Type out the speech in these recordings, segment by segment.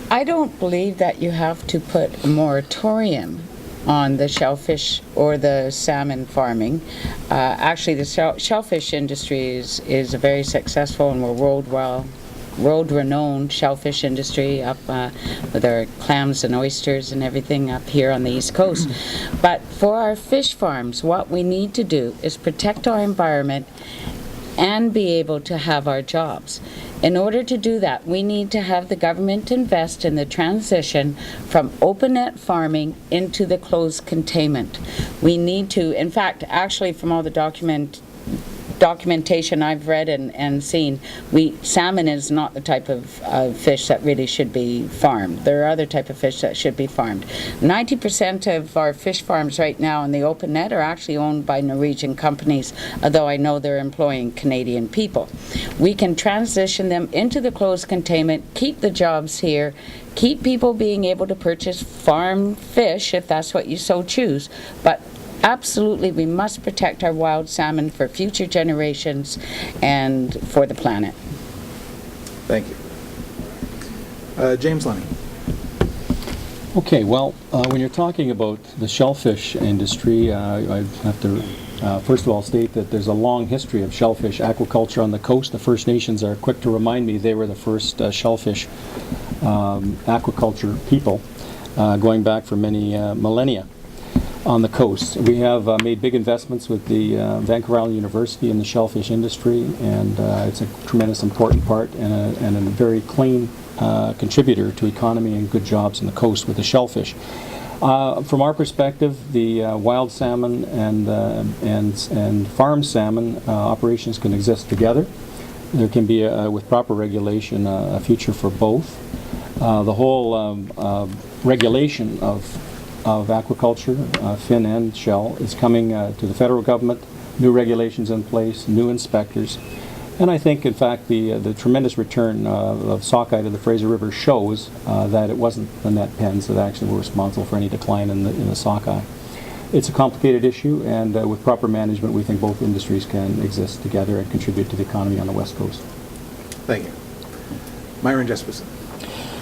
I don't believe that you have to put a moratorium on the shellfish or the salmon farming. Actually, the shellfish industry is a very successful and world-renowned shellfish industry up with our clams and oysters and everything up here on the East Coast. But for our fish farms, what we need to do is protect our environment and be able to have our jobs. In order to do that, we need to have the government invest in the transition from open net farming into the closed containment. We need to, in fact, actually from all the documentation I've read and seen, salmon is not the type of fish that really should be farmed. There are other type of fish that should be farmed. 90% of our fish farms right now in the open net are actually owned by Norwegian companies, although I know they're employing Canadian people. We can transition them into the closed containment, keep the jobs here, keep people being able to purchase farm fish if that's what you so choose, but absolutely, we must protect our wild salmon for future generations and for the planet. Thank you. James Lunny. Okay, well, when you're talking about the shellfish industry, I have to first of all state that there's a long history of shellfish aquaculture on the coast. The First Nations are quick to remind me they were the first shellfish aquaculture people going back for many millennia on the coast. We have made big investments with the Vancouver Island University in the shellfish industry, and it's a tremendous important part and a very clean contributor to economy and good jobs on the coast with the shellfish. From our perspective, the wild salmon and farm salmon operations can exist together. There can be, with proper regulation, a future for both. The whole regulation of aquaculture, fin and shell, is coming to the federal government, new regulations in place, new inspectors. And I think, in fact, the tremendous return of sockeye to the Fraser River shows that it wasn't the net pens that actually were responsible for any decline in the sockeye. It's a complicated issue, and with proper management, we think both industries can exist together and contribute to the economy on the West Coast. Thank you. Myron Jesperson.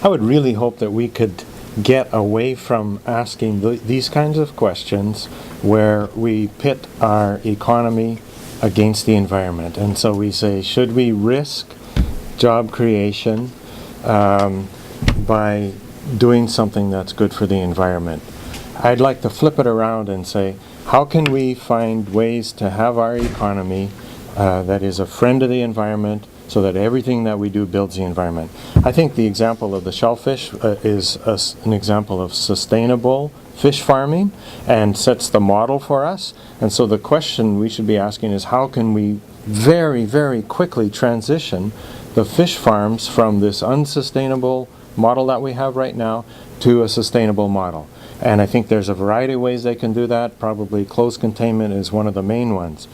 I would really hope that we could get away from asking these kinds of questions where we pit our economy against the environment. And so we say, should we risk job creation by doing something that's good for the environment? I'd like to flip it around and say, how can we find ways to have our economy that is a friend of the environment, so that everything that we do builds the environment? I think the example of the shellfish is an example of sustainable fish farming and sets the model for us. And so the question we should be asking is, how can we very, very quickly transition the fish farms from this unsustainable model that we have right now to a sustainable model? And I think there's a variety of ways they can do that. Probably closed containment is one of the main ones.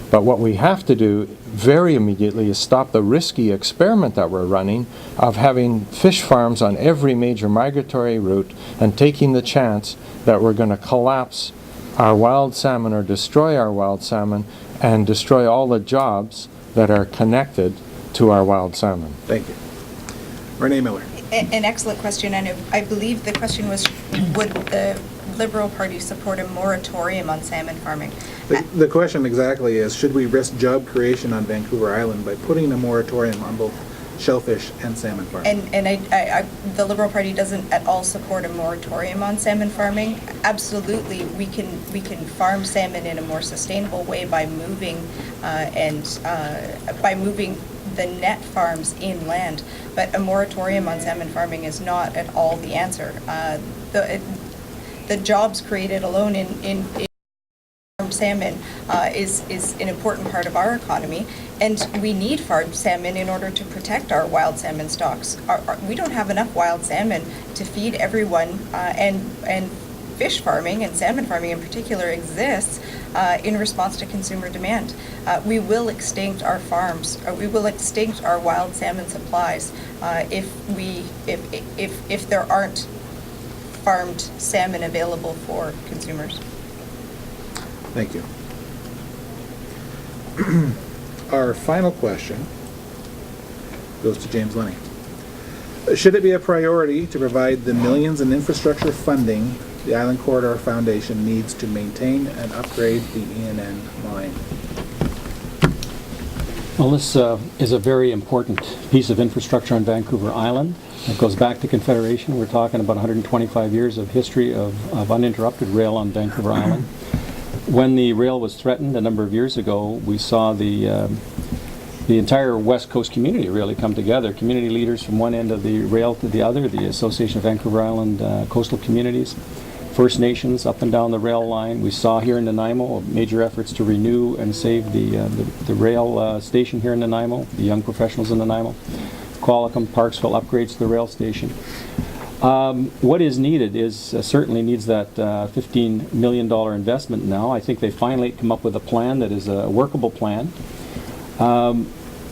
But what we have to do very immediately is stop the risky experiment that we're running of having fish farms on every major migratory route and taking the chance that we're going to collapse our wild salmon or destroy our wild salmon and destroy all the jobs that are connected to our wild salmon. Thank you. Renee Miller. An excellent question, and I believe the question was, would the Liberal Party support a moratorium on salmon farming? The question exactly is, should we risk job creation on Vancouver Island by putting a moratorium on both shellfish and salmon farming? And the Liberal Party doesn't at all support a moratorium on salmon farming. Absolutely, we can farm salmon in a more sustainable way by moving the net farms inland. But a moratorium on salmon farming is not at all the answer. The jobs created alone in farmed salmon is an important part of our economy, and we need farmed salmon in order to protect our wild salmon stocks. We don't have enough wild salmon to feed everyone, and fish farming and salmon farming in particular exists in response to consumer demand. We will extinct our farms, or we will extinct our wild salmon supplies if there aren't farmed salmon available for consumers. Thank you. Our final question goes to James Lunny. Should it be a priority to provide the millions in infrastructure funding the Island Corridor Foundation needs to maintain and upgrade the ENN line? Well, this is a very important piece of infrastructure on Vancouver Island. It goes back to Confederation. We're talking about 125 years of history of uninterrupted rail on Vancouver Island. When the rail was threatened a number of years ago, we saw the entire West Coast community really come together. Community leaders from one end of the rail to the other, the Association of Vancouver Island Coastal Communities, First Nations up and down the rail line. We saw here in Nanaimo major efforts to renew and save the rail station here in Nanaimo, the young professionals in Nanaimo. Qualicum, Parksville upgrades to the rail station. What is needed is certainly needs that $15 million investment now. I think they finally come up with a plan that is a workable plan.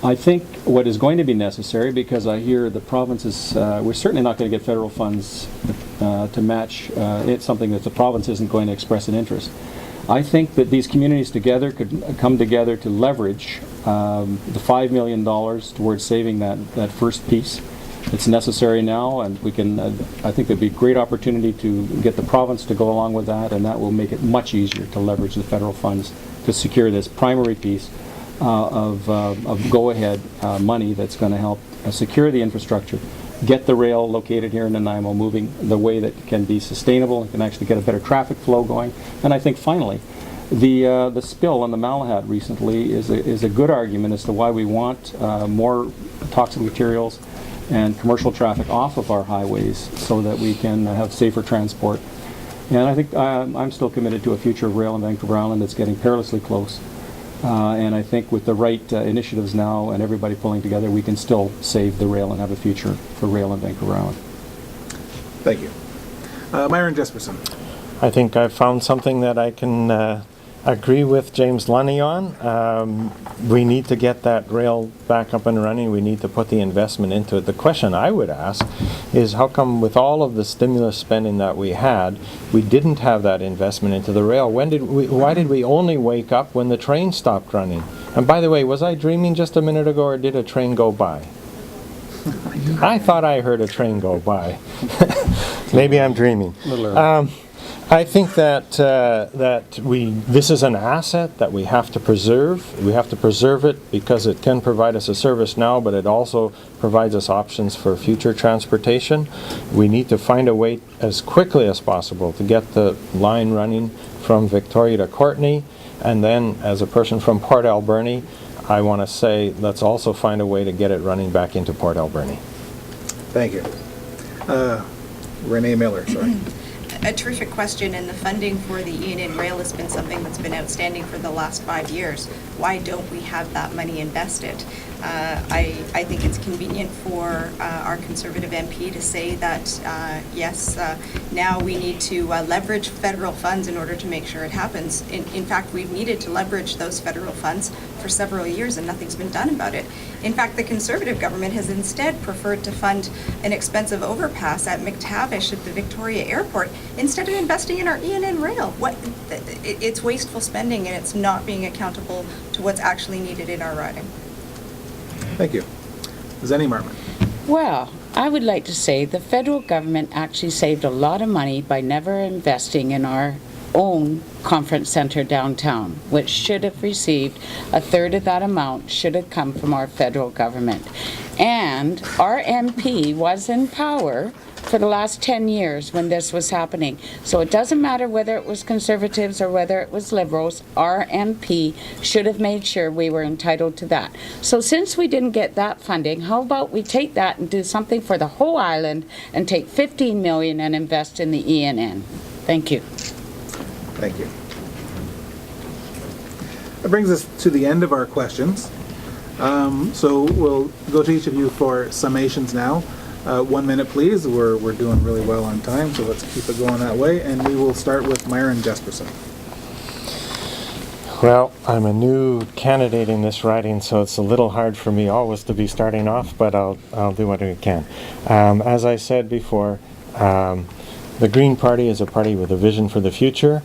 I think what is going to be necessary, because I hear the provinces, we're certainly not going to get federal funds to match it's something that the province isn't going to express an interest. I think that these communities together could come together to leverage the $5 million towards saving that first piece. It's necessary now, and we can. I think there'd be a great opportunity to get the province to go along with that, and that will make it much easier to leverage the federal funds to secure this primary piece of go-ahead money that's going to help secure the infrastructure, get the rail located here in Nanaimo moving the way that can be sustainable and can actually get a better traffic flow going. And I think finally, the spill on the Malahat recently is a good argument as to why we want more toxic materials and commercial traffic off of our highways so that we can have safer transport. And I think I'm still committed to a future of rail in Vancouver Island that's getting perilously close. And I think with the right initiatives now and everybody pulling together, we can still save the rail and have a future for rail in Vancouver Island. Thank you. Myron Jesperson. I think I've found something that I can agree with James Lunny on. We need to get that rail back up and running. We need to put the investment into it. The question I would ask is how come with all of the stimulus spending that we had, we didn't have that investment into the rail? Why did we only wake up when the train stopped running? And by the way, was I dreaming just a minute ago, or did a train go by? I thought I heard a train go by. Maybe I'm dreaming. I think that this is an asset that we have to preserve. We have to preserve it because it can provide us a service now, but it also provides us options for future transportation. We need to find a way as quickly as possible to get the line running from Victoria to Courtenay, and then as a person from Port Alberni, I want to say let's also find a way to get it running back into Port Alberni. Thank you. Renee Miller, sorry. A terrific question, and the funding for the ENN rail has been something that's been outstanding for the last 5 years. Why don't we have that money invested? I think it's convenient for our Conservative MP to say that, yes, now we need to leverage federal funds in order to make sure it happens. In fact, we've needed to leverage those federal funds for several years and nothing's been done about it. In fact, the Conservative government has instead preferred to fund an expensive overpass at McTavish at the Victoria Airport instead of investing in our ENN rail. It's wasteful spending, and it's not being accountable to what's actually needed in our riding. Thank you. Zenny Marmon. Well, I would like to say the federal government actually saved a lot of money by never investing in our own conference center downtown, which should have received a third of that amount, should have come from our federal government. And our MP was in power for the last 10 years when this was happening. So it doesn't matter whether it was Conservatives or whether it was Liberals, our MP should have made sure we were entitled to that. So since we didn't get that funding, how about we take that and do something for the whole island and take $15 million and invest in the ENN? Thank you. Thank you. That brings us to the end of our questions. So we'll go to each of you for summations now. 1 minute, please. We're doing really well on time, so let's keep it going that way. And we will start with Myron Jesperson. Well, I'm a new candidate in this riding, so it's a little hard for me always to be starting off, but I'll do what I can. As I said before, the Green Party is a party with a vision for the future.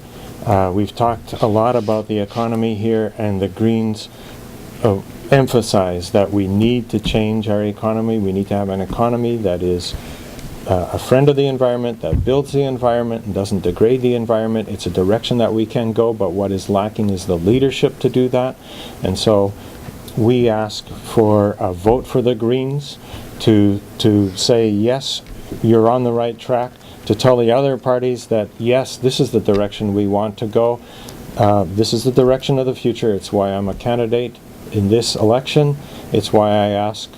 We've talked a lot about the economy here, and the Greens emphasize that we need to change our economy. We need to have an economy that is a friend of the environment, that builds the environment and doesn't degrade the environment. It's a direction that we can go, but what is lacking is the leadership to do that. And so we ask for a vote for the Greens to say, yes, you're on the right track, to tell the other parties that, yes, this is the direction we want to go. This is the direction of the future. It's why I'm a candidate in this election. It's why I ask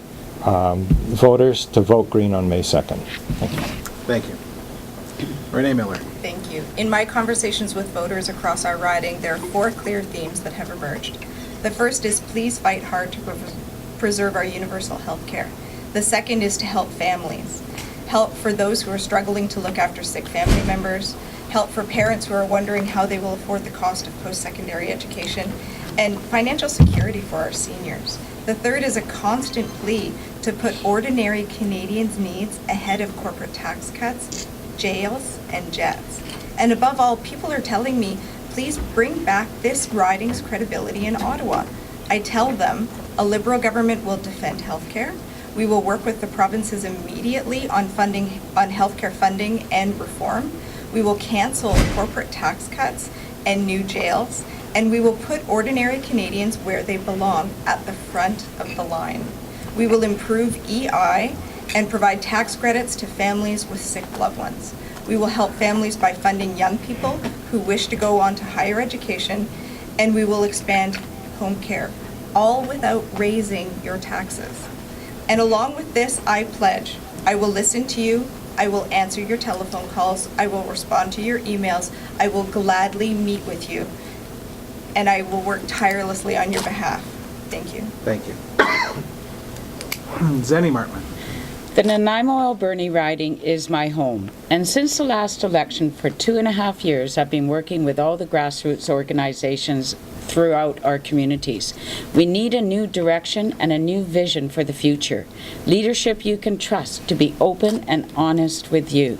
voters to vote Green on May 2nd. Thank you. Thank you. Renee Miller. Thank you. In my conversations with voters across our riding, there are 4 clear themes that have emerged. The first is please fight hard to preserve our universal health care. The second is to help families. Help for those who are struggling to look after sick family members. Help for parents who are wondering how they will afford the cost of post-secondary education. And financial security for our seniors. The third is a constant plea to put ordinary Canadians' needs ahead of corporate tax cuts, jails, and jets. And above all, people are telling me, please bring back this riding's credibility in Ottawa. I tell them a Liberal government will defend healthcare. We will work with the provinces immediately on healthcare funding and reform. We will cancel corporate tax cuts and new jails. And we will put ordinary Canadians where they belong, at the front of the line. We will improve EI and provide tax credits to families with sick loved ones. We will help families by funding young people who wish to go on to higher education, and we will expand home care, all without raising your taxes. And along with this, I pledge, I will listen to you, I will answer your telephone calls, I will respond to your emails, I will gladly meet with you, and I will work tirelessly on your behalf. Thank you. Thank you. Zenny Martman. The Nanaimo-Alberni riding is my home, and since the last election for 2.5 years, I've been working with all the grassroots organizations throughout our communities. We need a new direction and a new vision for the future. Leadership you can trust to be open and honest with you.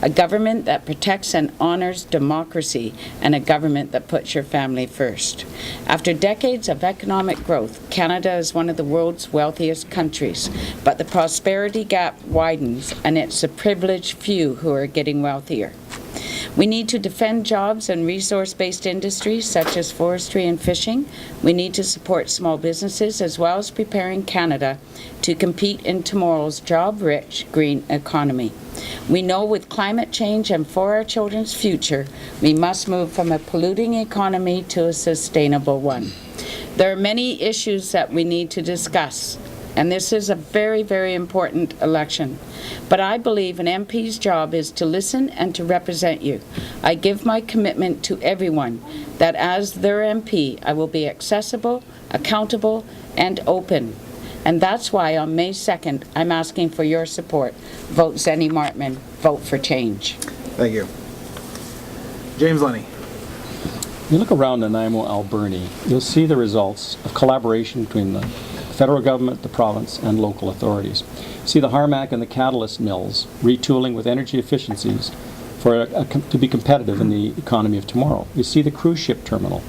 A government that protects and honors democracy, and a government that puts your family first. After decades of economic growth, Canada is one of the world's wealthiest countries, but the prosperity gap widens, and it's the privileged few who are getting wealthier. We need to defend jobs and resource-based industries such as forestry and fishing. We need to support small businesses as well as preparing Canada to compete in tomorrow's job-rich green economy. We know with climate change and for our children's future, we must move from a polluting economy to a sustainable one. There are many issues that we need to discuss, and this is a very, very important election. But I believe an MP's job is to listen and to represent you. I give my commitment to everyone that as their MP, I will be accessible, accountable, and open. And that's why on May 2nd, I'm asking for your support. Vote Zenny Martman. Vote for change. Thank you. James Lenny. You look around Nanaimo-Alberni, you'll see the results of collaboration between the federal government, the province, and local authorities. See the Harmac and the Catalyst mills retooling with energy efficiencies to be competitive in the economy of tomorrow. You see the cruise ship terminal.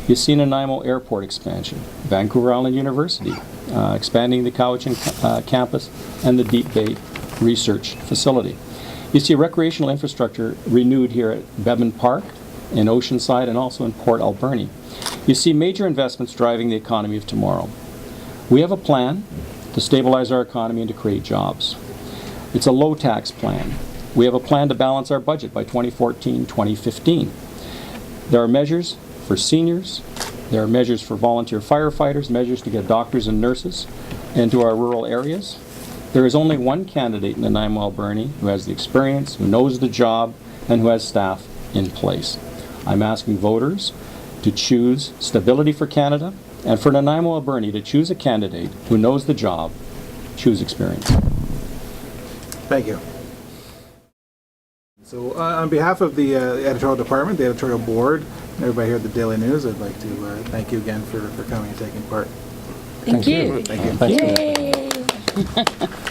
You see Nanaimo Airport expansion, Vancouver Island University expanding the Cowichan campus, and the Deep Bay Research Facility. You see recreational infrastructure renewed here at Bettman Park, in Oceanside, and also in Port Alberni. You see major investments driving the economy of tomorrow. We have a plan to stabilize our economy and to create jobs. It's a low-tax plan. We have a plan to balance our budget by 2014-2015. There are measures for seniors. There are measures for volunteer firefighters, measures to get doctors and nurses into our rural areas. There is only one candidate in Nanaimo-Alberni who has the experience, who knows the job, and who has staff in place. I'm asking voters to choose stability for Canada, and for Nanaimo-Alberni to choose a candidate who knows the job, choose experience. Thank you. So on behalf of the editorial department, the editorial board, and everybody here at the Daily News, I'd like to thank you again for coming and taking part. Thank you. Thank you. Thank you. Yay.